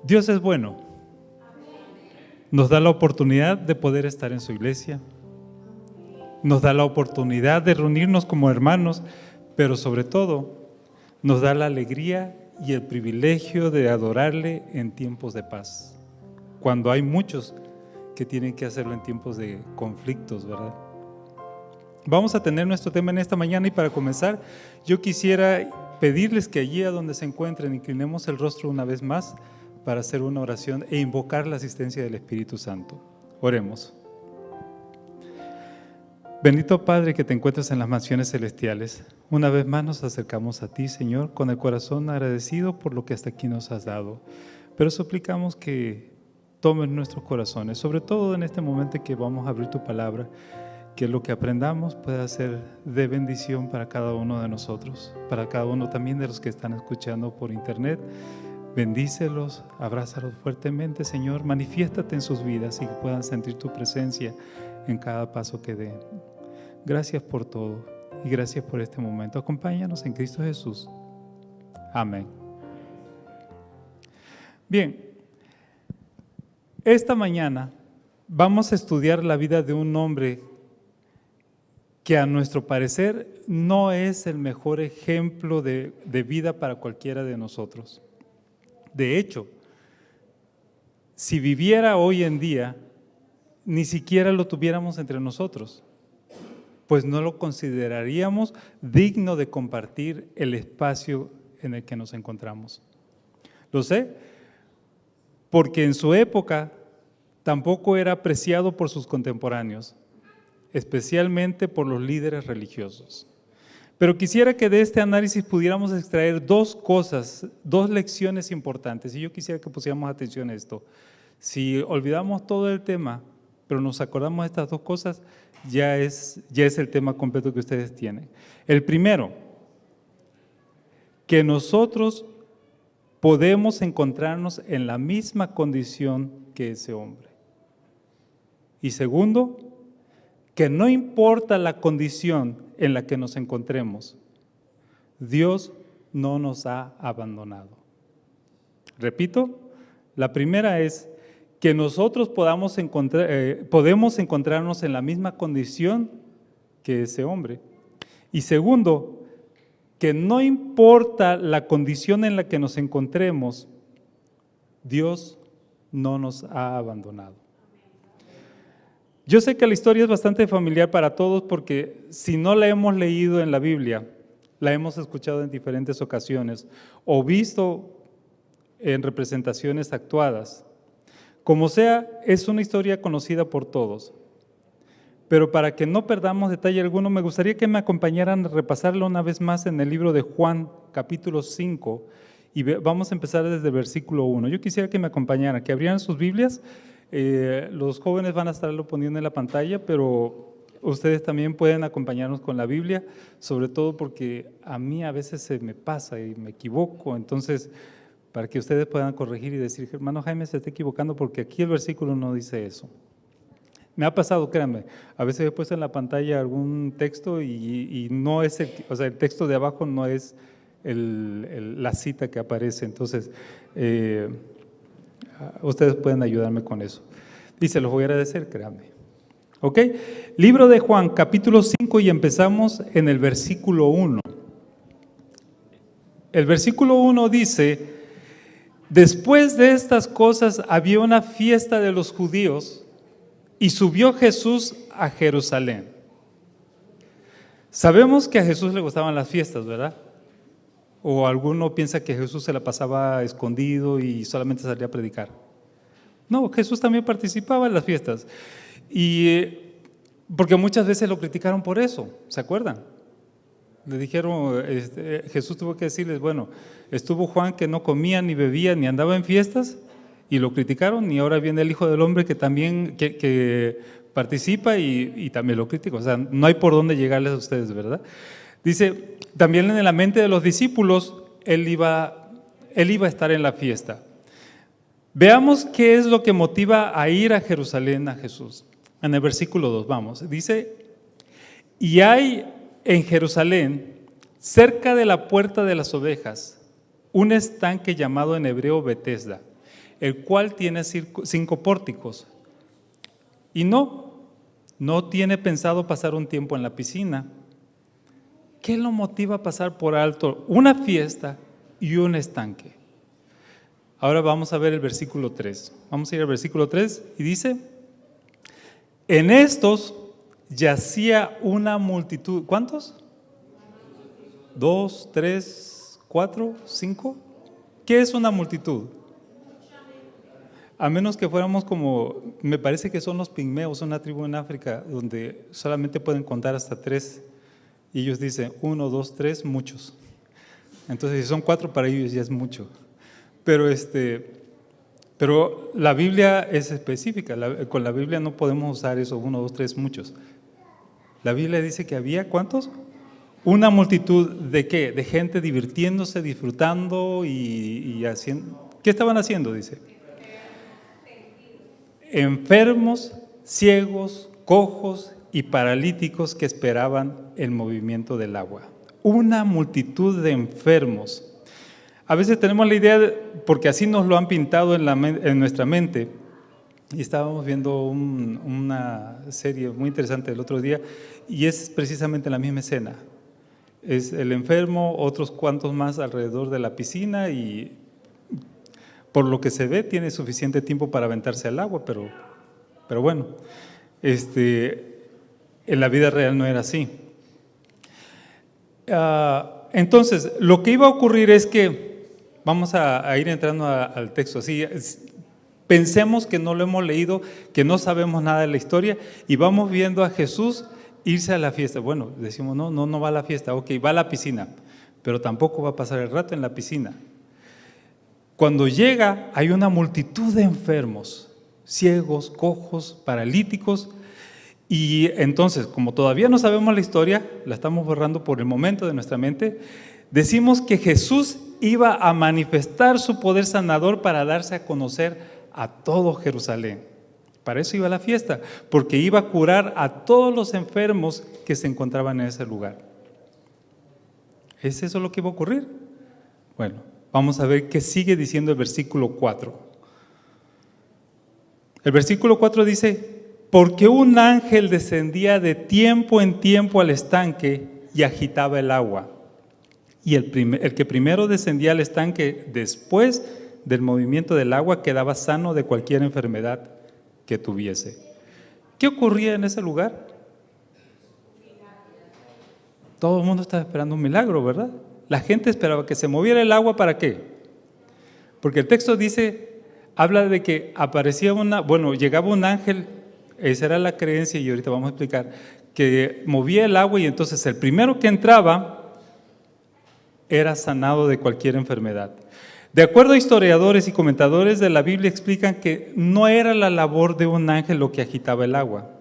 Dios es bueno. Nos da la oportunidad de poder estar en su iglesia. Nos da la oportunidad de reunirnos como hermanos, pero sobre todo nos da la alegría y el privilegio de adorarle en tiempos de paz, cuando hay muchos que tienen que hacerlo en tiempos de conflictos, ¿verdad? Vamos a tener nuestro tema en esta mañana y para comenzar yo quisiera pedirles que allí a donde se encuentren inclinemos el rostro una vez más para hacer una oración e invocar la asistencia del Espíritu Santo. Oremos. Bendito Padre que te encuentras en las mansiones celestiales, una vez más nos acercamos a ti, Señor, con el corazón agradecido por lo que hasta aquí nos has dado, pero suplicamos que tomes nuestros corazones, sobre todo en este momento que vamos a abrir tu palabra, que lo que aprendamos pueda ser de bendición para cada uno de nosotros, para cada uno también de los que están escuchando por internet. Bendícelos, abrázalos fuertemente, Señor, manifiéstate en sus vidas y que puedan sentir tu presencia en cada paso que den. Gracias por todo y gracias por este momento. Acompáñanos en Cristo Jesús. Amén. Bien, esta mañana vamos a estudiar la vida de un hombre que a nuestro parecer no es el mejor ejemplo de vida para cualquiera de nosotros. De hecho, si viviera hoy en día, ni siquiera lo tuviéramos entre nosotros, pues no lo consideraríamos digno de compartir el espacio en el que nos encontramos. Lo sé, porque en su época tampoco era apreciado por sus contemporáneos, especialmente por los líderes religiosos. Pero quisiera que de este análisis pudiéramos extraer dos cosas, dos lecciones importantes, y yo quisiera que pusiéramos atención a esto. Si olvidamos todo el tema, pero nos acordamos de estas dos cosas, ya es el tema completo que ustedes tienen. El primero, que nosotros podemos encontrarnos en la misma condición que ese hombre. Y segundo, que no importa la condición en la que nos encontremos, Dios no nos ha abandonado. Repito, la primera es que nosotros podemos encontrarnos en la misma condición que ese hombre. Y segundo, que no importa la condición en la que nos encontremos, Dios no nos ha abandonado. Yo sé que la historia es bastante familiar para todos porque si no la hemos leído en la Biblia, la hemos escuchado en diferentes ocasiones o visto en representaciones actuadas. Como sea, es una historia conocida por todos. Pero para que no perdamos detalle alguno, me gustaría que me acompañaran a repasarlo una vez más en el libro de Juan, capítulo 5, y vamos a empezar desde el versículo 1. Yo quisiera que me acompañaran, que abrieran sus Biblias. Los jóvenes van a estarlo poniendo en la pantalla, pero ustedes también pueden acompañarnos con la Biblia, sobre todo porque a mí a veces se me pasa y me equivoco, entonces para que ustedes puedan corregir y decir, hermano Jaime se está equivocando porque aquí el versículo no dice eso. Me ha pasado, créanme, a veces he puesto en la pantalla algún texto y no es el texto de abajo no es la cita que aparece, entonces ustedes pueden ayudarme con eso. Y se los voy a agradecer, créanme. ¿Ok? Libro de Juan, capítulo 5 y empezamos en el versículo 1. El versículo 1 dice, después de estas cosas había una fiesta de los judíos y subió Jesús a Jerusalén. Sabemos que a Jesús le gustaban las fiestas, ¿verdad? O alguno piensa que Jesús se la pasaba escondido y solamente salía a predicar. No, Jesús también participaba en las fiestas. Y porque muchas veces lo criticaron por eso, ¿se acuerdan? Le dijeron, Jesús tuvo que decirles, bueno, estuvo Juan que no comía ni bebía ni andaba en fiestas y lo criticaron, y ahora viene el Hijo del Hombre que también que participa y también lo critica. O sea, no hay por dónde llegarles a ustedes, ¿verdad? Dice, también en la mente de los discípulos, él iba a estar en la fiesta. Veamos qué es lo que motiva a ir a Jerusalén a Jesús. En el versículo 2, vamos, dice, y hay en Jerusalén, cerca de la puerta de las ovejas, un estanque llamado en hebreo Betesda, el cual tiene 5 pórticos. Y no tiene pensado pasar un tiempo en la piscina. ¿Qué lo motiva a pasar por alto una fiesta y un estanque? Ahora vamos a ver el versículo 3. Vamos a ir al versículo 3 y dice: en estos yacía una multitud. ¿Cuántos? 2, 3, 4, 5. ¿Qué es una multitud? A menos que fuéramos como, me parece que son los pigmeos, una tribu en África donde solamente pueden contar hasta 3. Y ellos dicen 1, 2, 3, muchos. Entonces, si son 4 para ellos ya es mucho. Pero la Biblia es específica. Con la Biblia no podemos usar eso, 1, 2, 3, muchos. La Biblia dice que había, ¿cuántos? Una multitud ¿de qué? De gente divirtiéndose, disfrutando y haciendo. ¿Qué estaban haciendo? Dice. Enfermos, ciegos, cojos y paralíticos que esperaban el movimiento del agua. Una multitud de enfermos. A veces tenemos la idea, porque así nos lo han pintado en nuestra mente, y estábamos viendo una serie muy interesante el otro día, y es precisamente la misma escena. Es el enfermo, otros cuantos más alrededor de la piscina, y por lo que se ve tiene suficiente tiempo para aventarse al agua, pero bueno, en la vida real no era así. Entonces, lo que iba a ocurrir es que, vamos a ir entrando al texto así, pensemos que no lo hemos leído, que no sabemos nada de la historia, y vamos viendo a Jesús irse a la fiesta. Bueno, decimos, no va a la fiesta, ok, va a la piscina, pero tampoco va a pasar el rato en la piscina. Cuando llega, hay una multitud de enfermos, ciegos, cojos, paralíticos, y entonces, como todavía no sabemos la historia, la estamos borrando por el momento de nuestra mente, decimos que Jesús iba a manifestar su poder sanador para darse a conocer a todo Jerusalén. Para eso iba a la fiesta, porque iba a curar a todos los enfermos que se encontraban en ese lugar. ¿Es eso lo que iba a ocurrir? Bueno, vamos a ver qué sigue diciendo el versículo 4. El versículo 4 dice: porque un ángel descendía de tiempo en tiempo al estanque y agitaba el agua. Y el que primero descendía al estanque después del movimiento del agua quedaba sano de cualquier enfermedad que tuviese. ¿Qué ocurría en ese lugar? Todo el mundo estaba esperando un milagro, ¿verdad? La gente esperaba que se moviera el agua. ¿Para qué? Porque el texto habla de que llegaba un ángel, esa era la creencia y ahorita vamos a explicar, que movía el agua y entonces el primero que entraba era sanado de cualquier enfermedad. De acuerdo a historiadores y comentadores de la Biblia, explican que no era la labor de un ángel lo que agitaba el agua.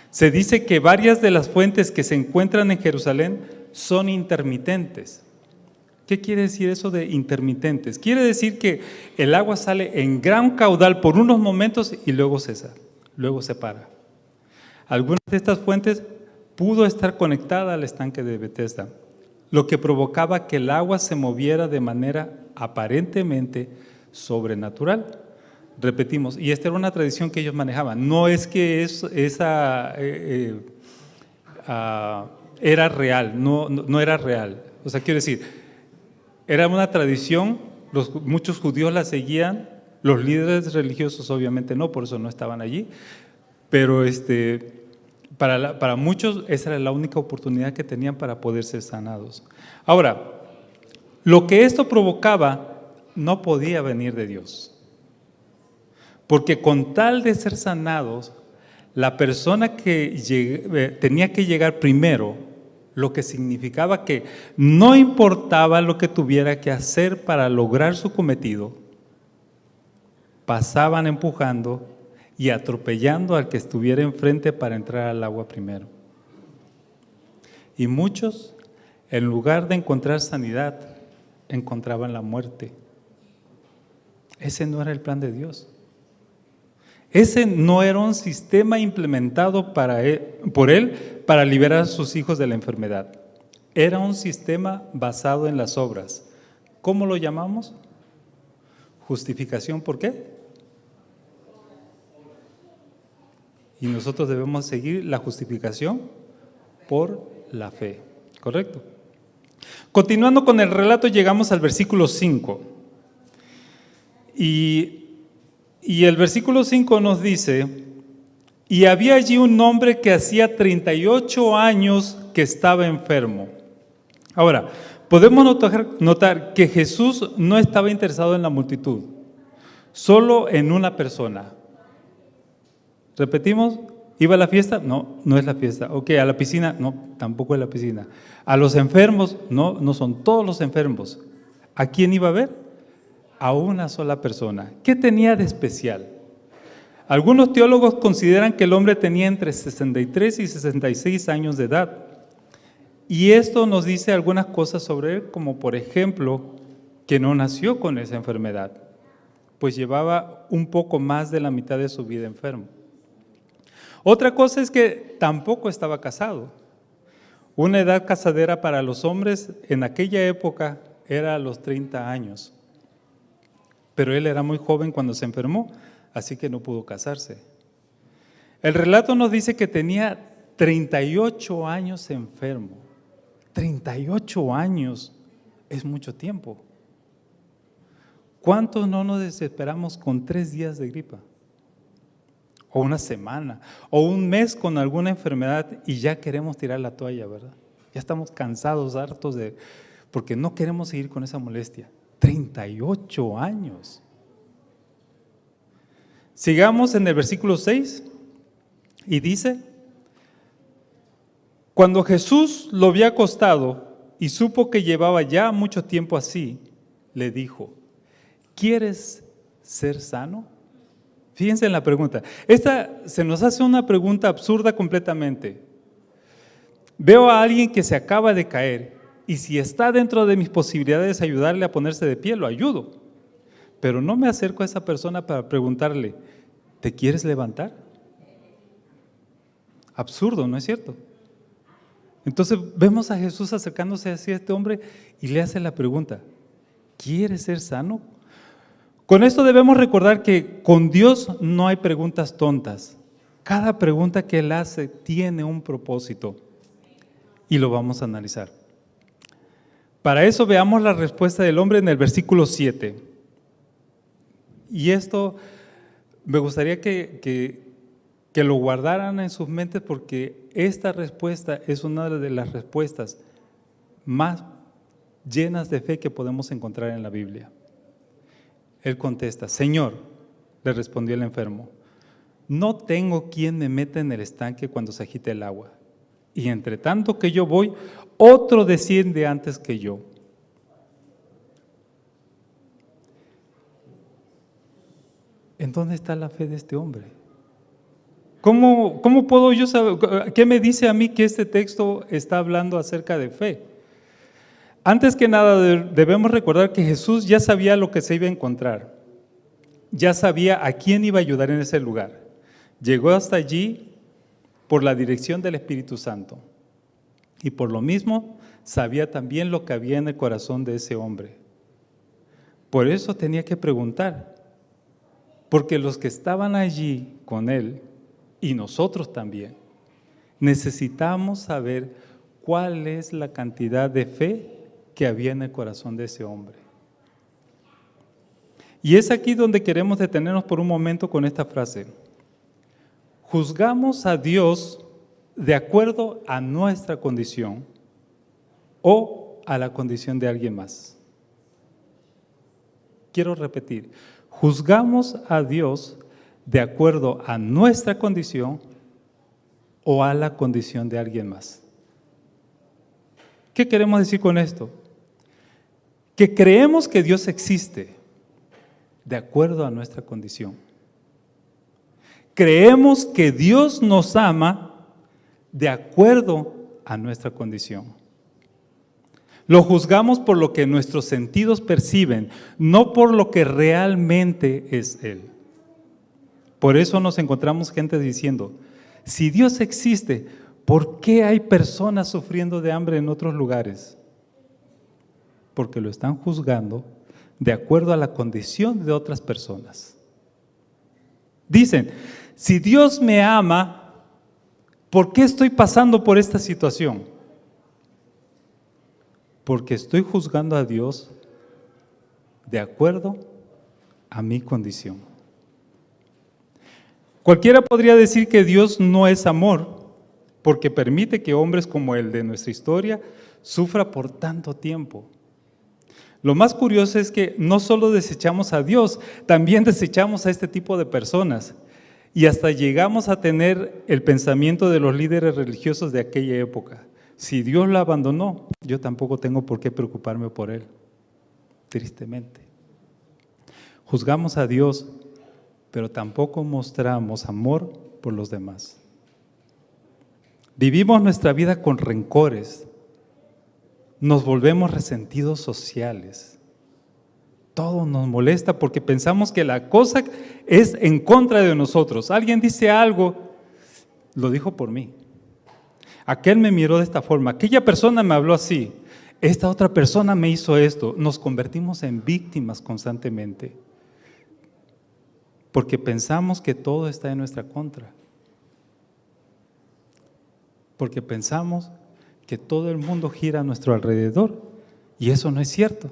Se dice que varias de las fuentes que se encuentran en Jerusalén son intermitentes. ¿Qué quiere decir eso de intermitentes? Quiere decir que el agua sale en gran caudal por unos momentos y luego cesa, luego se para. Algunas de estas fuentes pudo estar conectada al estanque de Betesda, lo que provocaba que el agua se moviera de manera aparentemente sobrenatural. Repetimos, y esta era una tradición que ellos manejaban. No es que esa era real, no era real. O sea, quiero decir, era una tradición, muchos judíos la seguían, los líderes religiosos obviamente no, por eso no estaban allí, pero para muchos esa era la única oportunidad que tenían para poder ser sanados. Ahora, lo que esto provocaba no podía venir de Dios, porque con tal de ser sanados, la persona que tenía que llegar primero, lo que significaba que no importaba lo que tuviera que hacer para lograr su cometido, pasaban empujando y atropellando al que estuviera enfrente para entrar al agua primero. Y muchos, en lugar de encontrar sanidad, encontraban la muerte. Ese no era el plan de Dios. Ese no era un sistema implementado por Él para liberar a sus hijos de la enfermedad. Era un sistema basado en las obras. ¿Cómo lo llamamos? Justificación, ¿por qué? Y nosotros debemos seguir la justificación por la fe, ¿correcto? Continuando con el relato, llegamos al versículo 5. Y el versículo 5 nos dice: y había allí un hombre que hacía 38 años que estaba enfermo. Ahora, podemos notar que Jesús no estaba interesado en la multitud, solo en una persona. ¿Repetimos? ¿Iba a la fiesta? No, no es la fiesta. Ok, ¿a la piscina? No, tampoco es la piscina. ¿A los enfermos? No, no son todos los enfermos. ¿A quién iba a ver? A una sola persona. ¿Qué tenía de especial? Algunos teólogos consideran que el hombre tenía entre 63 y 66 años de edad. Y esto nos dice algunas cosas sobre él, como por ejemplo, que no nació con esa enfermedad, pues llevaba un poco más de la mitad de su vida enfermo. Otra cosa es que tampoco estaba casado. Una edad casadera para los hombres en aquella época era a los 30 años. Pero él era muy joven cuando se enfermó, así que no pudo casarse. El relato nos dice que tenía 38 años enfermo. 38 años es mucho tiempo. ¿Cuántos no nos desesperamos con 3 días de gripa? O una semana, o un mes con alguna enfermedad y ya queremos tirar la toalla, ¿verdad? Ya estamos cansados, hartos porque no queremos seguir con esa molestia. 38 años. Sigamos en el versículo 6 y dice: cuando Jesús lo vio acostado y supo que llevaba ya mucho tiempo así, le dijo: ¿quieres ser sano? Fíjense en la pregunta. Esta se nos hace una pregunta absurda completamente. Veo a alguien que se acaba de caer y si está dentro de mis posibilidades ayudarle a ponerse de pie, lo ayudo. Pero no me acerco a esa persona para preguntarle: ¿te quieres levantar? Absurdo, ¿no es cierto? Entonces vemos a Jesús acercándose hacia este hombre y le hace la pregunta: ¿quieres ser sano? Con esto debemos recordar que con Dios no hay preguntas tontas. Cada pregunta que Él hace tiene un propósito y lo vamos a analizar. Para eso veamos la respuesta del hombre en el versículo 7. Y esto me gustaría que lo guardaran en sus mentes, porque esta respuesta es una de las respuestas más llenas de fe que podemos encontrar en la Biblia. Él contesta: Señor, le respondió el enfermo, no tengo quien me meta en el estanque cuando se agite el agua, y entre tanto que yo voy, otro desciende antes que yo. ¿En dónde está la fe de este hombre? ¿Cómo puedo yo saber? ¿Qué me dice a mí que este texto está hablando acerca de fe? Antes que nada debemos recordar que Jesús ya sabía lo que se iba a encontrar. Ya sabía a quién iba a ayudar en ese lugar. Llegó hasta allí por la dirección del Espíritu Santo. Y por lo mismo sabía también lo que había en el corazón de ese hombre. Por eso tenía que preguntar. Porque los que estaban allí con él, y nosotros también, necesitamos saber cuál es la cantidad de fe que había en el corazón de ese hombre. Y es aquí donde queremos detenernos por un momento con esta frase: ¿juzgamos a Dios de acuerdo a nuestra condición o a la condición de alguien más? Quiero repetir: ¿juzgamos a Dios de acuerdo a nuestra condición o a la condición de alguien más? ¿Qué queremos decir con esto? Que creemos que Dios existe de acuerdo a nuestra condición. Creemos que Dios nos ama de acuerdo a nuestra condición. Lo juzgamos por lo que nuestros sentidos perciben, no por lo que realmente es Él. Por eso nos encontramos gente diciendo: si Dios existe, ¿por qué hay personas sufriendo de hambre en otros lugares? Porque lo están juzgando de acuerdo a la condición de otras personas. Dicen, si Dios me ama, ¿por qué estoy pasando por esta situación? Porque estoy juzgando a Dios de acuerdo a mi condición. Cualquiera podría decir que Dios no es amor, porque permite que hombres como el de nuestra historia sufra por tanto tiempo. Lo más curioso es que no solo desechamos a Dios, también desechamos a este tipo de personas. Y hasta llegamos a tener el pensamiento de los líderes religiosos de aquella época. Si Dios lo abandonó, yo tampoco tengo por qué preocuparme por él, tristemente. Juzgamos a Dios, pero tampoco mostramos amor por los demás. Vivimos nuestra vida con rencores, nos volvemos resentidos sociales. Todo nos molesta porque pensamos que la cosa es en contra de nosotros. Alguien dice algo, lo dijo por mí. Aquel me miró de esta forma, aquella persona me habló así, esta otra persona me hizo esto. Nos convertimos en víctimas constantemente porque pensamos que todo está en nuestra contra. Porque pensamos que todo el mundo gira a nuestro alrededor y eso no es cierto.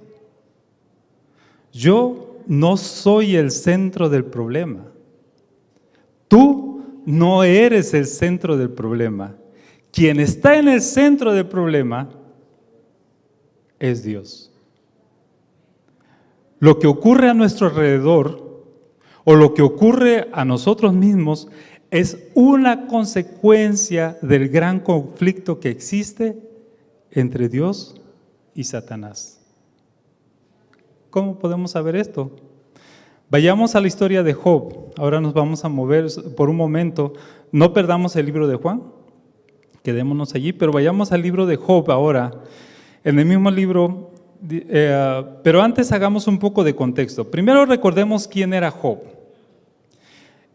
Yo no soy el centro del problema. Tú no eres el centro del problema. Quien está en el centro del problema es Dios. Lo que ocurre a nuestro alrededor o lo que ocurre a nosotros mismos es una consecuencia del gran conflicto que existe entre Dios y Satanás. ¿Cómo podemos saber esto? Vayamos a la historia de Job. Ahora nos vamos a mover por un momento. No perdamos el libro de Juan, quedémonos allí, pero vayamos al libro de Job ahora. En el mismo libro, pero antes hagamos un poco de contexto. Primero recordemos quién era Job.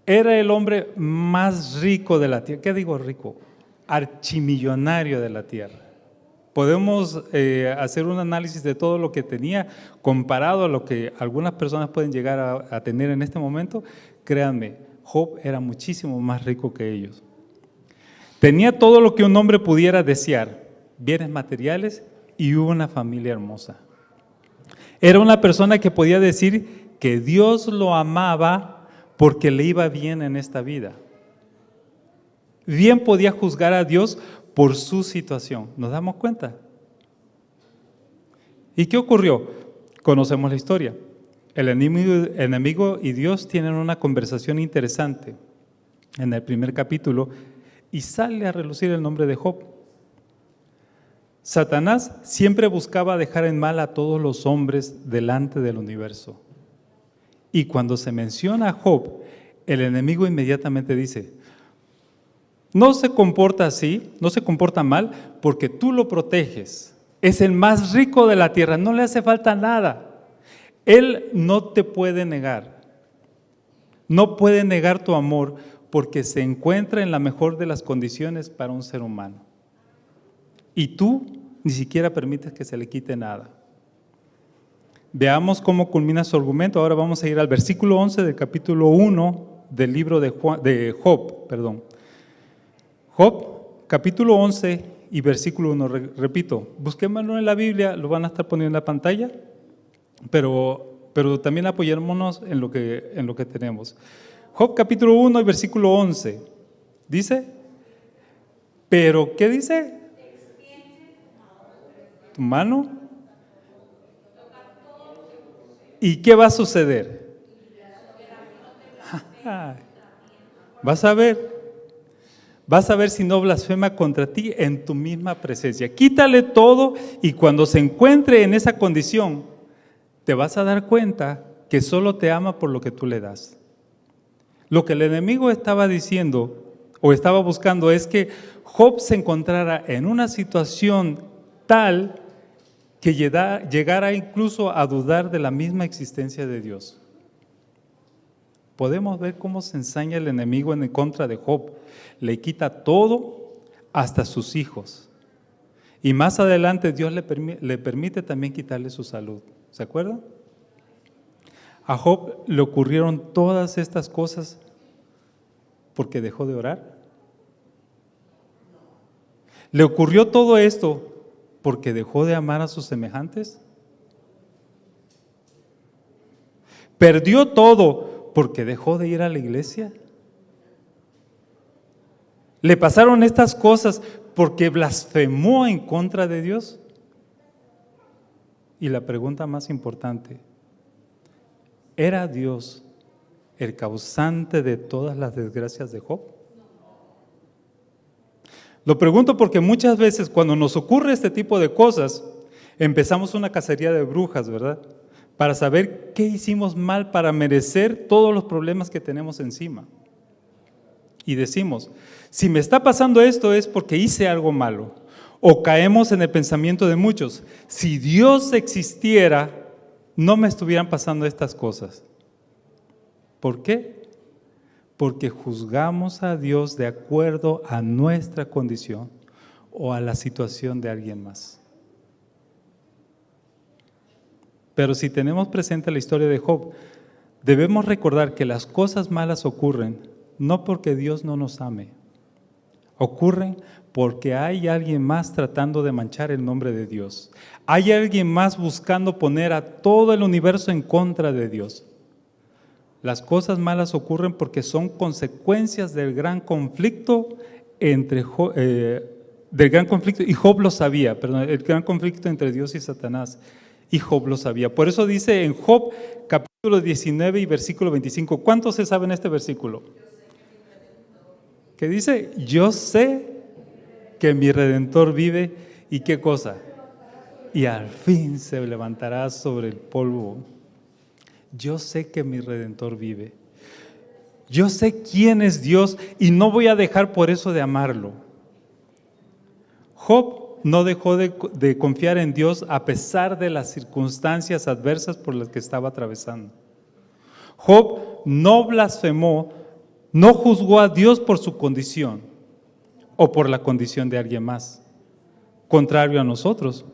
Era el hombre más rico de la tierra. ¿Qué digo rico? Archimillonario de la tierra. Podemos hacer un análisis de todo lo que tenía comparado a lo que algunas personas pueden llegar a tener en este momento. Créanme, Job era muchísimo más rico que ellos. Tenía todo lo que un hombre pudiera desear, bienes materiales y una familia hermosa. Era una persona que podía decir que Dios lo amaba porque le iba bien en esta vida. Bien podía juzgar a Dios por su situación. ¿Nos damos cuenta? ¿Y qué ocurrió? Conocemos la historia. El enemigo y Dios tienen una conversación interesante en el primer capítulo y sale a relucir el nombre de Job. Satanás siempre buscaba dejar en mal a todos los hombres delante del universo. Y cuando se menciona a Job, el enemigo inmediatamente dice, no se comporta así, no se comporta mal, porque tú lo proteges. Es el más rico de la tierra, no le hace falta nada. Él no te puede negar. No puede negar tu amor porque se encuentra en la mejor de las condiciones para un ser humano. Y tú ni siquiera permites que se le quite nada. Veamos cómo culmina su argumento. Ahora vamos a ir al versículo 11 del capítulo 1 del libro de Job. Job, capítulo 11 y versículo 1. Repito, busquémoslo en la Biblia, lo van a estar poniendo en la pantalla, pero también apoyémonos en lo que tenemos. Job, capítulo 1 y versículo 11. Dice, pero ¿qué dice? Tu mano. ¿Y qué va a suceder? Vas a ver si no blasfema contra ti en tu misma presencia. Quítale todo y cuando se encuentre en esa condición, te vas a dar cuenta que solo te ama por lo que tú le das. Lo que el enemigo estaba diciendo o estaba buscando es que Job se encontrara en una situación tal que llegara incluso a dudar de la misma existencia de Dios. Podemos ver cómo se ensaña el enemigo en contra de Job. Le quita todo, hasta sus hijos. Y más adelante Dios le permite también quitarle su salud. ¿Se acuerdan? ¿A Job le ocurrieron todas estas cosas porque dejó de orar? ¿Le ocurrió todo esto porque dejó de amar a sus semejantes? ¿Perdió todo porque dejó de ir a la iglesia? ¿Le pasaron estas cosas porque blasfemó en contra de Dios? Y la pregunta más importante, ¿era Dios el causante de todas las desgracias de Job? Lo pregunto porque muchas veces cuando nos ocurre este tipo de cosas, empezamos una cacería de brujas, ¿verdad? Para saber qué hicimos mal para merecer todos los problemas que tenemos encima. Y decimos, si me está pasando esto es porque hice algo malo. O caemos en el pensamiento de muchos, si Dios existiera, no me estuvieran pasando estas cosas. ¿Por qué? Porque juzgamos a Dios de acuerdo a nuestra condición o a la situación de alguien más. Pero si tenemos presente la historia de Job, debemos recordar que las cosas malas ocurren no porque Dios no nos ame, ocurren porque hay alguien más tratando de manchar el nombre de Dios. Hay alguien más buscando poner a todo el universo en contra de Dios. Las cosas malas ocurren porque son consecuencias del gran conflicto entre y Job lo sabía, el gran conflicto entre Dios y Satanás, y Job lo sabía. Por eso dice en Job capítulo 19 y versículo 25, ¿cuántos se saben este versículo? Que dice, yo sé que mi Redentor vive, ¿y qué cosa? Y al fin se levantará sobre el polvo. Yo sé que mi Redentor vive. Yo sé quién es Dios y no voy a dejar por eso de amarlo. Job no dejó de confiar en Dios a pesar de las circunstancias adversas por las que estaba atravesando. Job no blasfemó, no juzgó a Dios por su condición o por la condición de alguien más. Contrario a nosotros,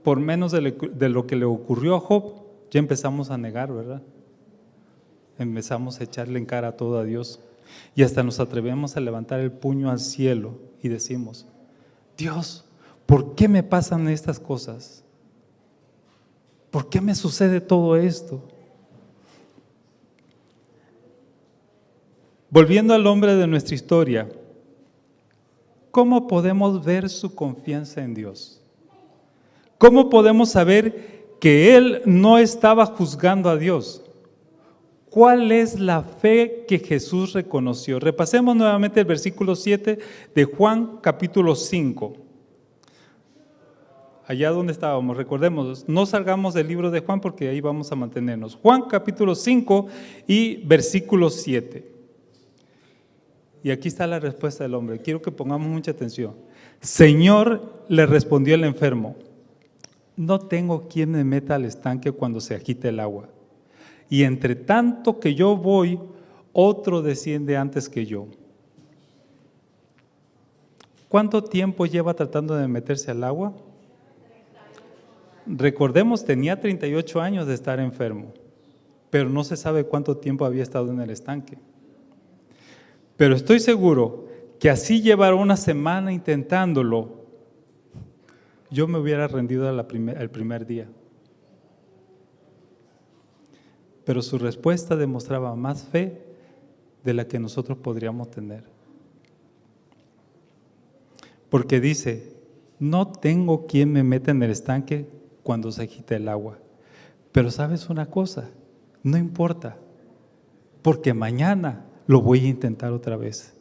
por menos de lo que le ocurrió a Job, ya empezamos a negar, ¿verdad? Empezamos a echarle en cara todo a Dios y hasta nos atrevemos a levantar el puño al cielo y decimos, Dios, ¿por qué me pasan estas cosas? ¿Por qué me sucede todo esto? Volviendo al hombre de nuestra historia, ¿cómo podemos ver su confianza en Dios? ¿Cómo podemos saber que él no estaba juzgando a Dios? ¿Cuál es la fe que Jesús reconoció? Repasemos nuevamente el versículo 7 de Juan capítulo 5. Allá donde estábamos, recordemos, no salgamos del libro de Juan porque ahí vamos a mantenernos. Juan capítulo 5 y versículo 7. Y aquí está la respuesta del hombre. Quiero que pongamos mucha atención. Señor, le respondió el enfermo, no tengo quien me meta al estanque cuando se agite el agua. Y entre tanto que yo voy, otro desciende antes que yo. ¿Cuánto tiempo lleva tratando de meterse al agua? Recordemos, tenía 38 años de estar enfermo, pero no se sabe cuánto tiempo había estado en el estanque. Pero estoy seguro que así llevar una semana intentándolo, yo me hubiera rendido el primer día. Pero su respuesta demostraba más fe de la que nosotros podríamos tener. Porque dice, no tengo quien me meta en el estanque cuando se agite el agua. Pero ¿sabes una cosa? No importa, porque mañana lo voy a intentar otra vez.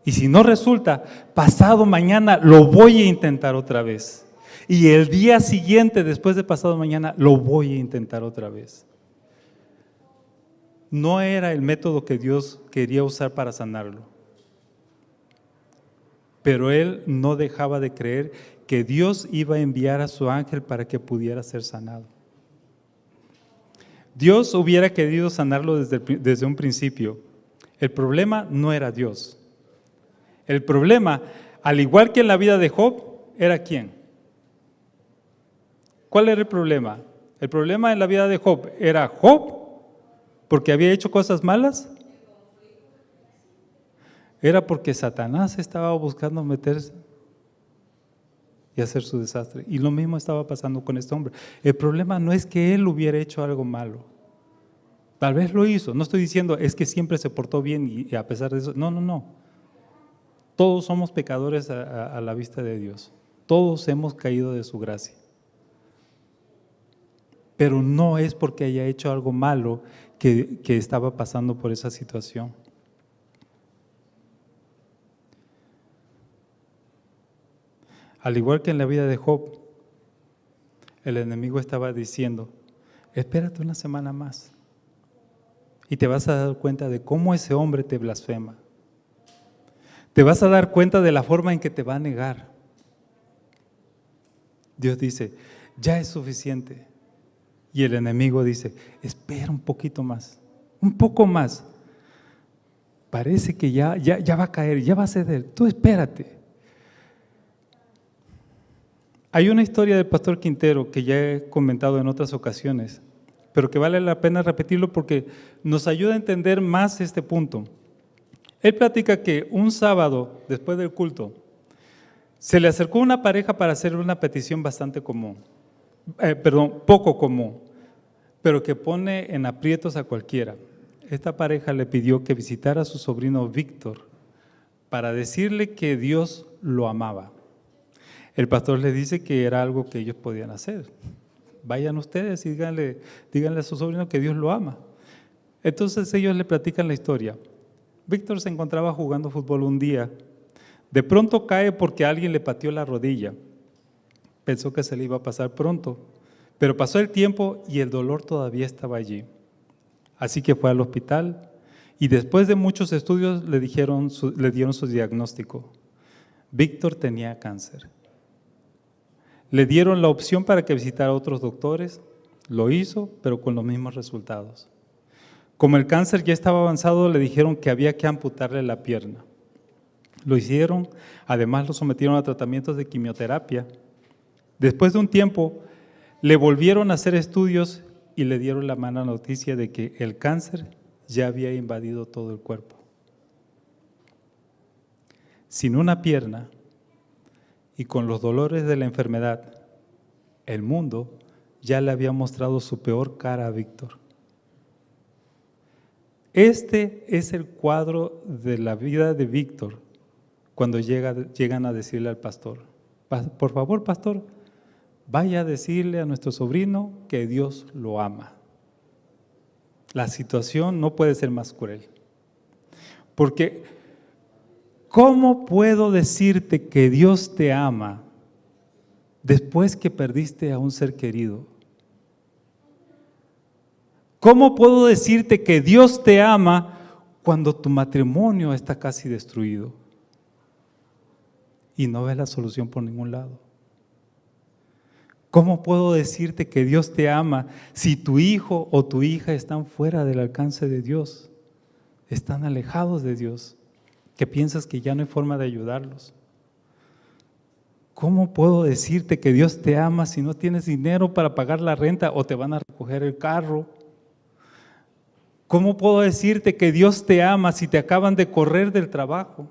Y si no resulta, pasado mañana lo voy a intentar otra vez. Y el día siguiente, después de pasado mañana, lo voy a intentar otra vez. No era el método que Dios quería usar para sanarlo. Pero él no dejaba de creer que Dios iba a enviar a su ángel para que pudiera ser sanado. Dios hubiera querido sanarlo desde un principio. El problema no era Dios. El problema, al igual que en la vida de Job, ¿era quién? ¿Cuál era el problema? El problema en la vida de Job era Job porque había hecho cosas malas. Era porque Satanás estaba buscando meterse y hacer su desastre. Y lo mismo estaba pasando con este hombre. El problema no es que él hubiera hecho algo malo. Tal vez lo hizo. No estoy diciendo es que siempre se portó bien y a pesar de eso. No, no, no. Todos somos pecadores a la vista de Dios. Todos hemos caído de su gracia. Pero no es porque haya hecho algo malo que estaba pasando por esa situación. Al igual que en la vida de Job, el enemigo estaba diciendo, espérate una semana más y te vas a dar cuenta de cómo ese hombre te blasfema. Te vas a dar cuenta de la forma en que te va a negar. Dios dice, ya es suficiente. Y el enemigo dice, espera un poquito más, un poco más. Parece que ya va a caer, ya va a ceder, tú espérate. Hay una historia del pastor Quintero que ya he comentado en otras ocasiones, pero que vale la pena repetirlo porque nos ayuda a entender más este punto. Él platica que un sábado, después del culto, se le acercó una pareja para hacerle una petición bastante común, poco común, pero que pone en aprietos a cualquiera. Esta pareja le pidió que visitara a su sobrino Víctor para decirle que Dios lo amaba. El pastor les dice que era algo que ellos podían hacer. Vayan ustedes y díganle a su sobrino que Dios lo ama. Entonces ellos le platican la historia. Víctor se encontraba jugando fútbol un día. De pronto cae porque alguien le pateó la rodilla. Pensó que se le iba a pasar pronto, pero pasó el tiempo y el dolor todavía estaba allí. Así que fue al hospital y después de muchos estudios le dieron su diagnóstico. Víctor tenía cáncer. Le dieron la opción para que visitara a otros doctores, lo hizo, pero con los mismos resultados. Como el cáncer ya estaba avanzado, le dijeron que había que amputarle la pierna. Lo hicieron, además lo sometieron a tratamientos de quimioterapia. Después de un tiempo, le volvieron a hacer estudios y le dieron la mala noticia de que el cáncer ya había invadido todo el cuerpo. Sin una pierna y con los dolores de la enfermedad, el mundo ya le había mostrado su peor cara a Víctor. Este es el cuadro de la vida de Víctor cuando llegan a decirle al pastor, por favor, pastor, vaya a decirle a nuestro sobrino que Dios lo ama. La situación no puede ser más cruel. Porque, ¿cómo puedo decirte que Dios te ama después que perdiste a un ser querido? ¿Cómo puedo decirte que Dios te ama cuando tu matrimonio está casi destruido y no ves la solución por ningún lado? ¿Cómo puedo decirte que Dios te ama si tu hijo o tu hija están fuera del alcance de Dios? Están alejados de Dios, que piensas que ya no hay forma de ayudarlos. ¿Cómo puedo decirte que Dios te ama si no tienes dinero para pagar la renta o te van a recoger el carro? ¿Cómo puedo decirte que Dios te ama si te acaban de correr del trabajo?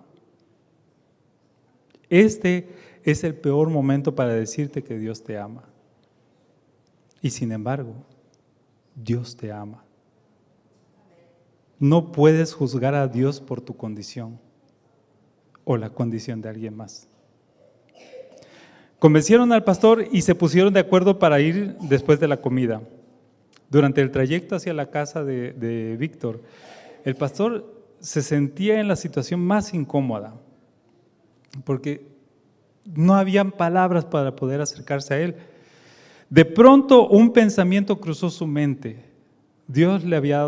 Este es el peor momento para decirte que Dios te ama. Y sin embargo, Dios te ama. No puedes juzgar a Dios por tu condición o la condición de alguien más. Convencieron al pastor y se pusieron de acuerdo para ir después de la comida. Durante el trayecto hacia la casa de Víctor, el pastor se sentía en la situación más incómoda, porque no habían palabras para poder acercarse a él. De pronto un pensamiento cruzó su mente. Dios le había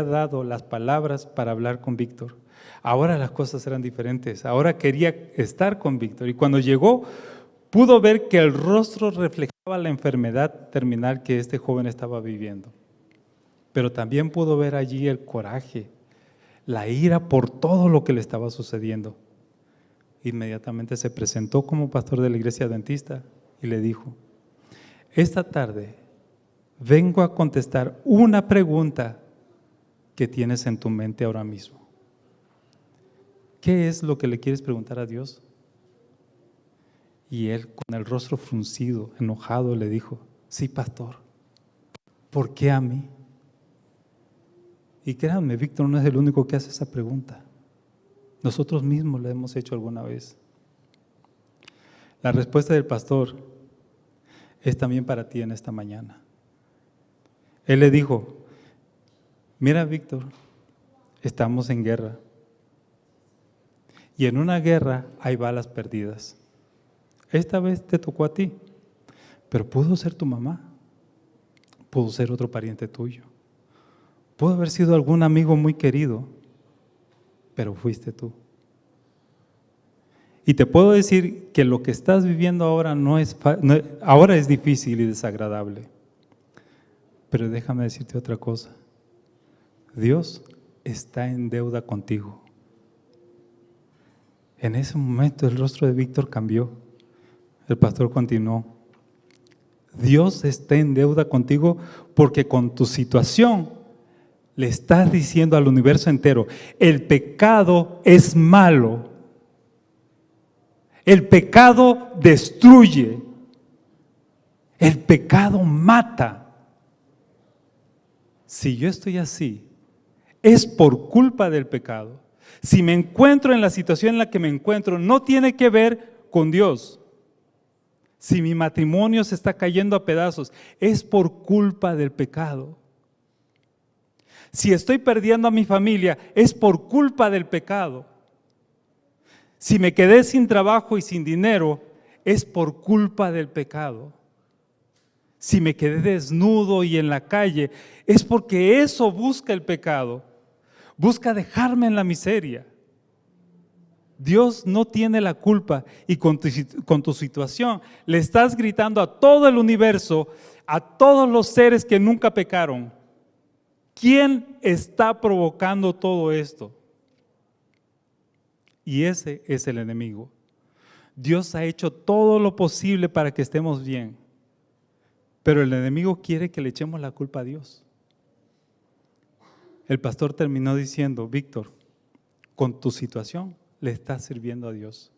dado las palabras para hablar con Víctor. Ahora las cosas eran diferentes, ahora quería estar con Víctor y cuando llegó pudo ver que el rostro reflejaba la enfermedad terminal que este joven estaba viviendo. Pero también pudo ver allí el coraje, la ira por todo lo que le estaba sucediendo. Inmediatamente se presentó como pastor de la iglesia adventista y le dijo: esta tarde vengo a contestar una pregunta que tienes en tu mente ahora mismo. ¿Qué es lo que le quieres preguntar a Dios? Y él, con el rostro fruncido, enojado, le dijo: sí, pastor, ¿por qué a mí? Y créanme, Víctor no es el único que hace esa pregunta. Nosotros mismos la hemos hecho alguna vez. La respuesta del pastor es también para ti en esta mañana. Él le dijo: mira, Víctor, estamos en guerra. Y en una guerra hay balas perdidas. Esta vez te tocó a ti, pero pudo ser tu mamá, pudo ser otro pariente tuyo, pudo haber sido algún amigo muy querido, pero fuiste tú. Y te puedo decir que lo que estás viviendo ahora ahora es difícil y desagradable. Pero déjame decirte otra cosa. Dios está en deuda contigo. En ese momento el rostro de Víctor cambió. El pastor continuó: Dios está en deuda contigo porque con tu situación le estás diciendo al universo entero: el pecado es malo, el pecado destruye, el pecado mata. Si yo estoy así, es por culpa del pecado. Si me encuentro en la situación en la que me encuentro, no tiene que ver con Dios. Si mi matrimonio se está cayendo a pedazos, es por culpa del pecado. Si estoy perdiendo a mi familia, es por culpa del pecado. Si me quedé sin trabajo y sin dinero, es por culpa del pecado. Si me quedé desnudo y en la calle, es porque eso busca el pecado. Busca dejarme en la miseria. Dios no tiene la culpa y con tu situación le estás gritando a todo el universo, a todos los seres que nunca pecaron: ¿quién está provocando todo esto? Y ese es el enemigo. Dios ha hecho todo lo posible para que estemos bien, pero el enemigo quiere que le echemos la culpa a Dios. El pastor terminó diciendo: Víctor, con tu situación le estás sirviendo a Dios.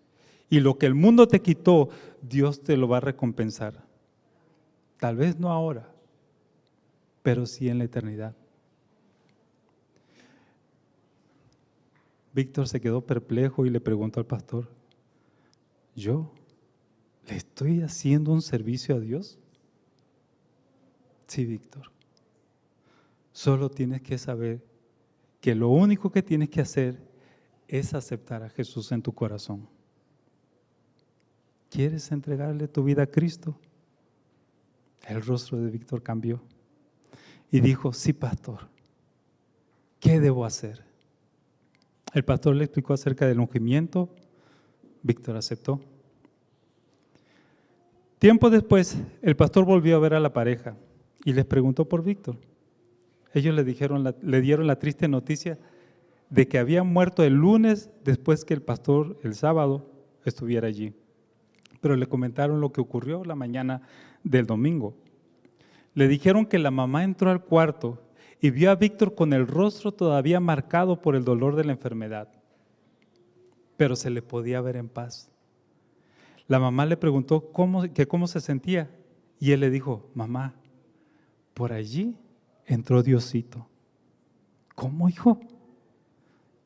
Y lo que el mundo te quitó, Dios te lo va a recompensar. Tal vez no ahora, pero sí en la eternidad. Víctor se quedó perplejo y le preguntó al pastor: ¿yo le estoy haciendo un servicio a Dios? Sí, Víctor. Solo tienes que saber que lo único que tienes que hacer es aceptar a Jesús en tu corazón. ¿Quieres entregarle tu vida a Cristo? El rostro de Víctor cambió y dijo: sí, pastor, ¿qué debo hacer? El pastor le explicó acerca del ungimiento. Víctor aceptó. Tiempo después, el pastor volvió a ver a la pareja y les preguntó por Víctor. Ellos le dieron la triste noticia de que había muerto el lunes después que el pastor el sábado estuviera allí. Pero le comentaron lo que ocurrió la mañana del domingo. Le dijeron que la mamá entró al cuarto y vio a Víctor con el rostro todavía marcado por el dolor de la enfermedad, pero se le podía ver en paz. La mamá le preguntó cómo se sentía y él le dijo: mamá, por allí entró Diosito. ¿Cómo, hijo?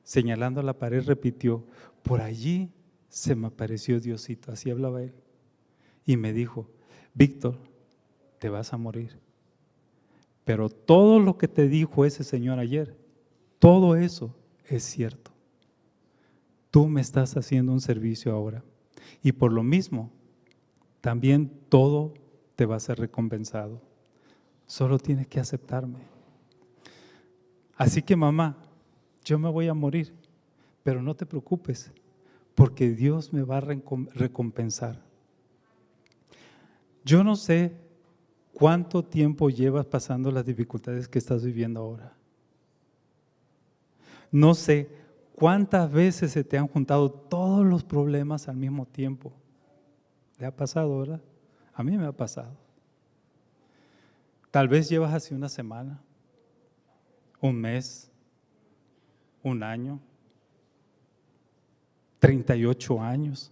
Señalando a la pared repitió: por allí se me apareció Diosito. Así hablaba él. Y me dijo: Víctor, te vas a morir. Pero todo lo que te dijo ese señor ayer, todo eso es cierto. Tú me estás haciendo un servicio ahora. Y por lo mismo, también todo te va a ser recompensado. Solo tienes que aceptarme. Así que mamá, yo me voy a morir, pero no te preocupes, porque Dios me va a recompensar. Yo no sé cuánto tiempo llevas pasando las dificultades que estás viviendo ahora. No sé cuántas veces se te han juntado todos los problemas al mismo tiempo. ¿Le ha pasado, verdad? A mí me ha pasado. Tal vez llevas así una semana, un mes, un año, 38 años.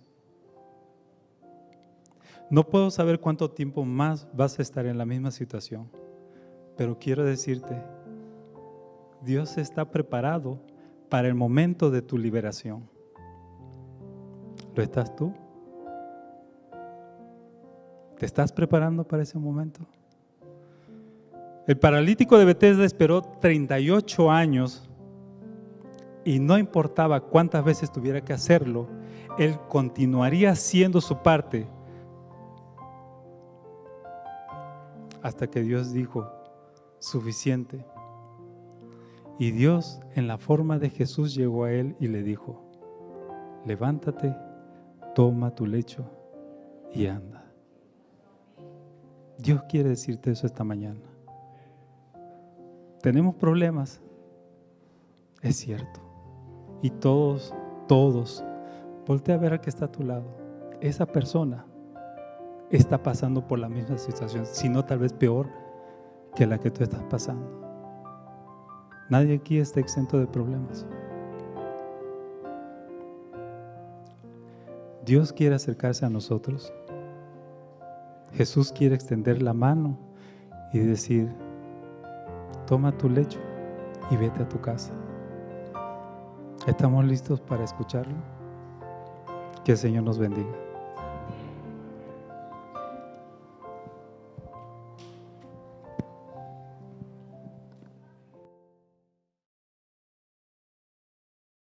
No puedo saber cuánto tiempo más vas a estar en la misma situación, pero quiero decirte, Dios está preparado para el momento de tu liberación. ¿Lo estás tú? ¿Te estás preparando para ese momento? El paralítico de Betesda esperó 38 años y no importaba cuántas veces tuviera que hacerlo, él continuaría haciendo su parte hasta que Dios dijo, suficiente. Y Dios, en la forma de Jesús, llegó a él y le dijo, levántate, toma tu lecho y anda. Dios quiere decirte eso esta mañana. Tenemos problemas, es cierto. Y todos, voltea a ver al que está a tu lado. Esa persona está pasando por la misma situación, si no tal vez peor que la que tú estás pasando. Nadie aquí está exento de problemas. Dios quiere acercarse a nosotros. Jesús quiere extender la mano y decir, toma tu lecho y vete a tu casa. ¿Estamos listos para escucharlo? Que el Señor nos bendiga.